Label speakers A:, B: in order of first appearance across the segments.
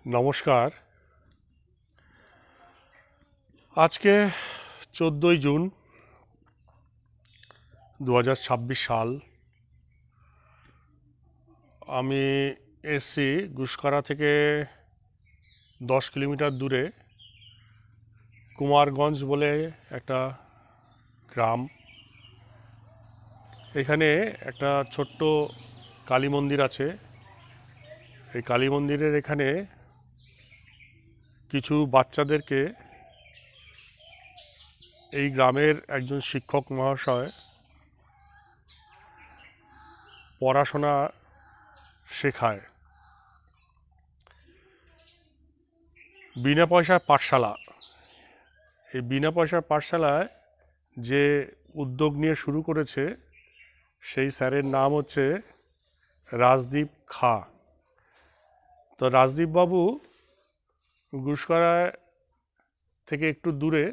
A: নমস্কার। আজকে 14ই জুন 2026 সাল। আমি এসছি গুসকরা থেকে 10 কিলোমিটার দূরে কুমারগঞ্জ বলে একটা গ্রাম। এখানে একটা ছোট্ট কালী মন্দির আছে। এই কালী মন্দিরের এখানে কিছু বাচ্চাদেরকে এই গ্রামের একজন শিক্ষক মহাশয় পড়াশোনা শেখায়। বিনা পয়সার পাঠশালা। এই বিনা পয়সার পাঠশালায় যে উদ্যোগ নিয়ে শুরু করেছে সেই স্যারের নাম হচ্ছে রাজদীপ খাঁ। তো রাজদীপ বাবু গুসকরায় থেকে একটু দূরে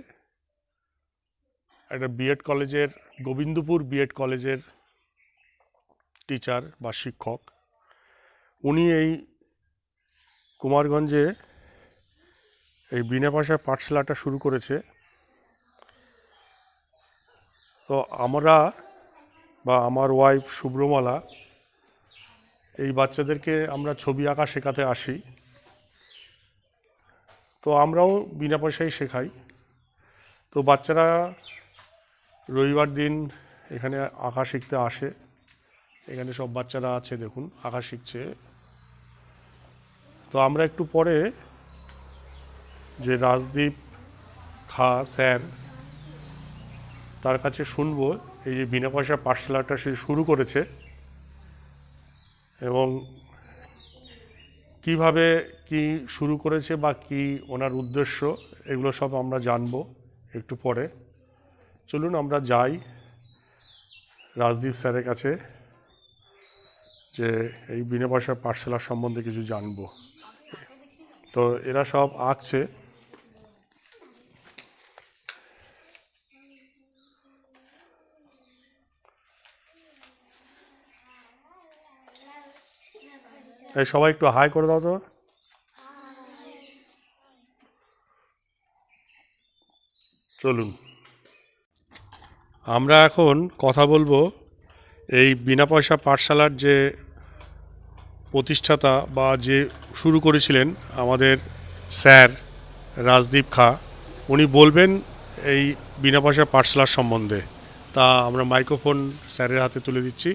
A: একটা বিএড কলেজের, গোবিন্দপুর বিএড কলেজের টিচার বা শিক্ষক। উনি এই কুমারগঞ্জে এই বিনা পয়সার পাঠশালাটা শুরু করেছে। তো আমরা বা আমার ওয়াইফ শুভ্রমালা এই বাচ্চাদেরকে আমরা ছবি আঁকা শেখাতে আসি। তো আমরাও বিনা পয়সায় শেখাই। তো বাচ্চারা রবিবার দিন এখানে আঁকা শিখতে আসে। এখানে সব বাচ্চারা আছে, দেখুন আঁকা শিখছে। তো আমরা একটু পরে যে রাজদীপ খাঁ স্যার, তার কাছে শুনবো এই যে বিনা পয়সা পাঠশালাটা সে শুরু করেছে এবং কিভাবে কি শুরু করেছে বা কি ওনার উদ্দেশ্য, এগুলো সব আমরা জানবো একটু পরে। চলুন আমরা যাই রাজদীপ স্যারের কাছে, যে এই বিনা পয়সার পাঠশালার সম্বন্ধে কিছু জানবো। তো এরা সব আঁকছে। এই সবাই একটু হাই করে দাও তো। চলুন আমরা এখন কথা বলবো এই বিনা পয়সা পাঠশালার যে প্রতিষ্ঠাতা বা যে শুরু করেছিলেন আমাদের স্যার রাজদীপ খাঁ। উনি বলবেন এই বিনা পয়সা পাঠশালার সম্বন্ধে। তা আমরা মাইক্রোফোন স্যারের হাতে তুলে দিচ্ছি।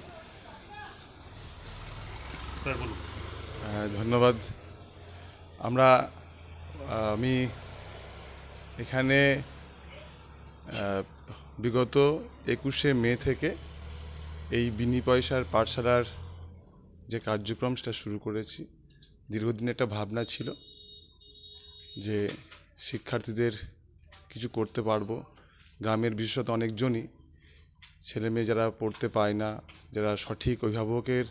A: স্যার বলুন।
B: ধন্যবাদ। আমি এখানে বিগত 21শে মে থেকে এই বিনি পয়সার পাঠশালার যে কার্যক্রম সেটা শুরু করেছি। দীর্ঘদিন একটা ভাবনা ছিল যে শিক্ষার্থীদের কিছু করতে পারবো। গ্রামের বিশেষত অনেকজনই ছেলেমেয়ে যারা পড়তে পায় না, যারা সঠিক অভিভাবকের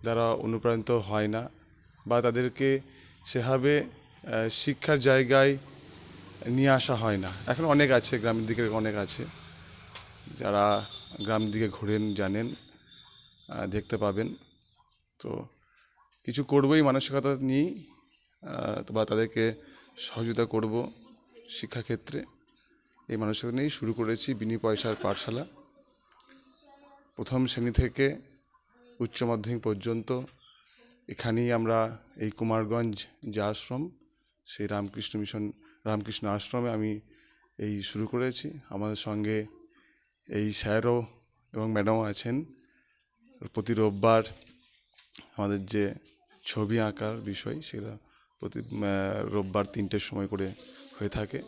B: দ্বারা অনুপ্রাণিত হয় না বা তাদেরকে সেভাবে শিক্ষার জায়গায় নিয়ে আসা হয় না। এখন অনেক আছে, গ্রামের দিকে অনেক আছে, যারা গ্রামের দিকে ঘুরেন জানেন, দেখতে পাবেন। তো কিছু করবোই মানসিকতা নিয়েই, বা তাদেরকে সহযোগিতা করব শিক্ষাক্ষেত্রে, এই মানসিকতা নিয়েই শুরু করেছি বিনি পয়সার পাঠশালা। প্রথম শ্রেণী থেকে উচ্চ মাধ্যমিক পর্যন্ত এখানেই আমরা এই কুমারগঞ্জ যে আশ্রম, সেই রামকৃষ্ণ মিশন রামকৃষ্ণ আশ্রমে আমি এই শুরু করেছি। আমাদের সঙ্গে এই স্যারও এবং ম্যাডামও আছেন। প্রতি রোববার আমাদের যে ছবি আঁকার বিষয়, সেটা প্রতি রোববার 3টের সময় করে হয়ে থাকে।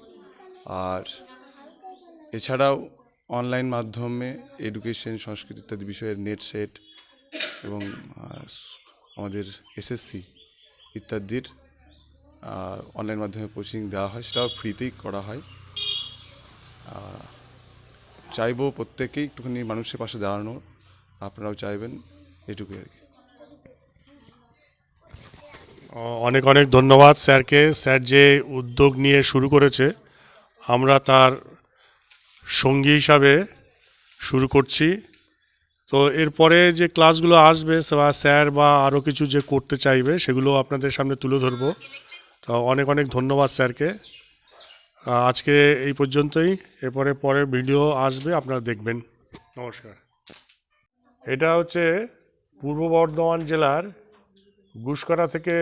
B: আর এছাড়াও অনলাইন মাধ্যমে এডুকেশন, সংস্কৃতি ইত্যাদি বিষয়ের নেট সেট এবং আমাদের এসএসসি ইত্যাদির অনলাইন মাধ্যমে কোচিং দেওয়া হয়, সেটাও ফ্রিতেই করা হয়। চাইবো প্রত্যেকেই একটুখানি মানুষের পাশে দাঁড়ানো, আপনারাও চাইবেন, এটুকুই আর কি।
A: অনেক অনেক ধন্যবাদ স্যারকে। স্যার যে উদ্যোগ নিয়ে শুরু করেছে, আমরা তার সঙ্গী হিসাবে শুরু করছি। তো এরপরে যে ক্লাসগুলো আসবে স্যার বা আরও কিছু যে করতে চাইবে সেগুলো আপনাদের সামনে তুলে ধরবো। তো তো অনেক অনেক ধন্যবাদ স্যারকে। আজকে এই পর্যন্তই, এরপরে পরের ভিডিও আসবে, আপনারা দেখবেন। নমস্কার। এটা হচ্ছে পূর্ব বর্ধমান জেলার গুসকরা থেকে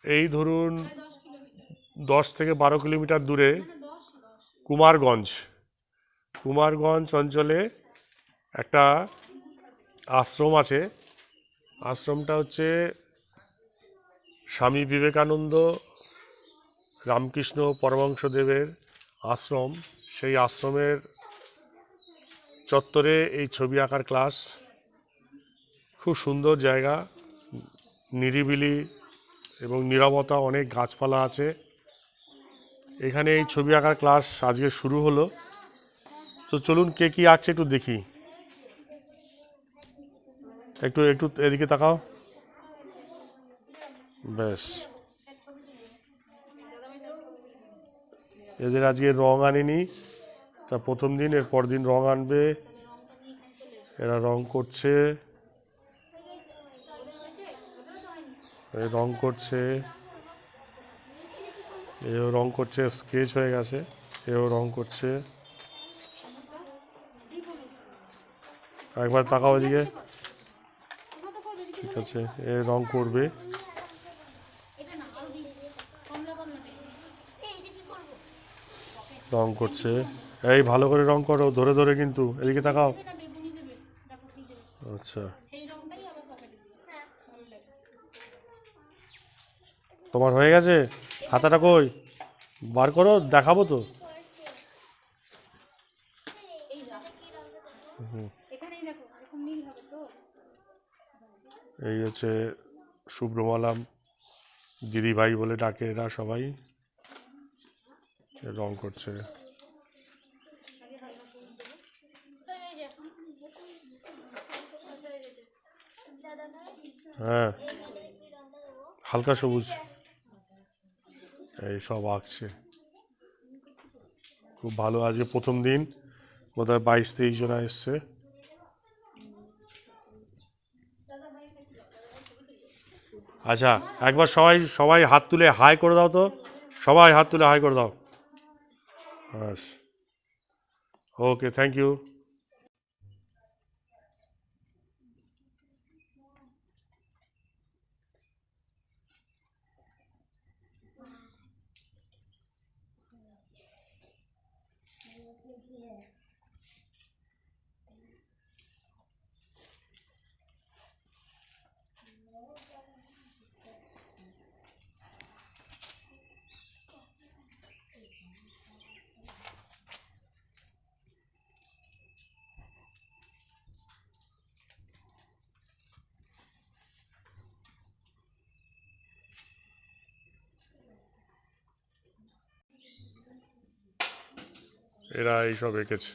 A: এই ধরুন 10 থেকে 12 কিলোমিটার দূরে কুমারগঞ্জ অঞ্চলে একটা আশ্রম আছে। আশ্রমটা হচ্ছে স্বামী বিবেকানন্দ রামকৃষ্ণ পরমহংসদেবের আশ্রম। সেই আশ্রমের চত্বরে এই ছবি আঁকার ক্লাস। খুব সুন্দর জায়গা, নিরিবিলি এবং নীরবতা, অনেক গাছপালা আছে এখানে। এই ছবি আঁকার ক্লাস আজকে শুরু হলো। তো চলুন কে কী আঁকছে একটু দেখি। একটু একটু এদিকে তাকাও। ব্যাস, এদের আজকে রং আনেনি, তা প্রথম দিন, এর পর দিন রং আনবে। এরা রং করছে, রং করছে, এও রং করছে, স্কেচ হয়ে গেছে, এও রং করছে। একবার তাকাও এদিকে। ঠিক আছে, এ রং করবে। রং করছে, এই ভালো করে রং করো, ধরে ধরে কিন্তু। এদিকে তাকাও। আচ্ছা, তোমার হয়ে গেছে? খাতাটা কই, বার করো, দেখাবো তো। এই হচ্ছে শুভ্রমালাম দিদিভাই বলে ডাকে এরা সবাই, রং করছে। হ্যাঁ, হালকা সবুজ, এই সব আঁকছে। খুব ভালো। আজকে প্রথম দিন, বোধহয় 22-23 জনা এসছে। আচ্ছা, একবার সবাই সবাই হাত তুলে হাই করে দাও তো। সবাই হাত তুলে হাই করে দাও। ব্যাস, ওকে, থ্যাংক ইউ। এরা এইসব এঁকেছে,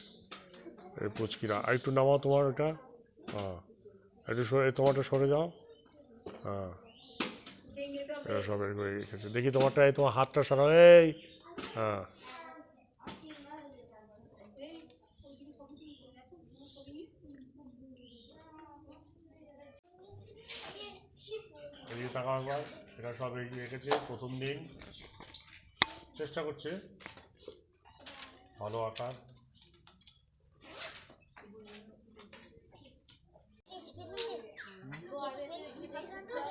A: এই পুচকিরা। আর একটু নামাও তোমার ওটা। হ্যাঁ, একটু সরে, তোমারটা সরে যাও। হ্যাঁ, এরা সব এরকম এঁকেছে। দেখি তোমারটা, এই তোমার হাতটা সরাও। এই, হ্যাঁ, এদিকে তাকাও একবার। এরা সব এঁকেছে প্রথম দিন, চেষ্টা করছে ভালো আঁকার।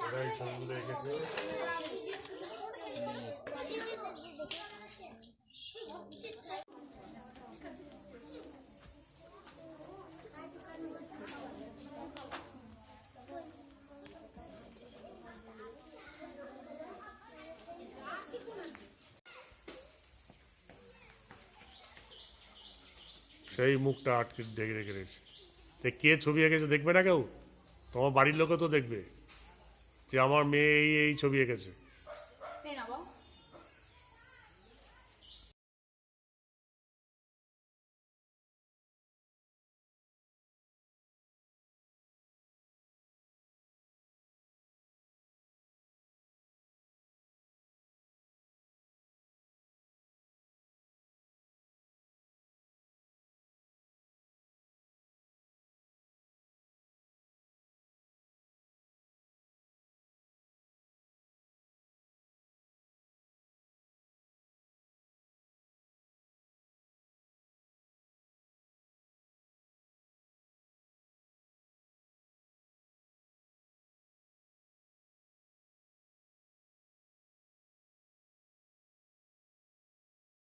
A: এরা এই ছবিগুলো এঁকেছে। সেই মুখটা আটকে দেখে রেখে রয়েছে। কে ছবি এঁকেছে দেখবে না কেউ? তোমার বাড়ির লোকও তো দেখবে যে আমার মেয়ে এই এই ছবি এঁকেছে।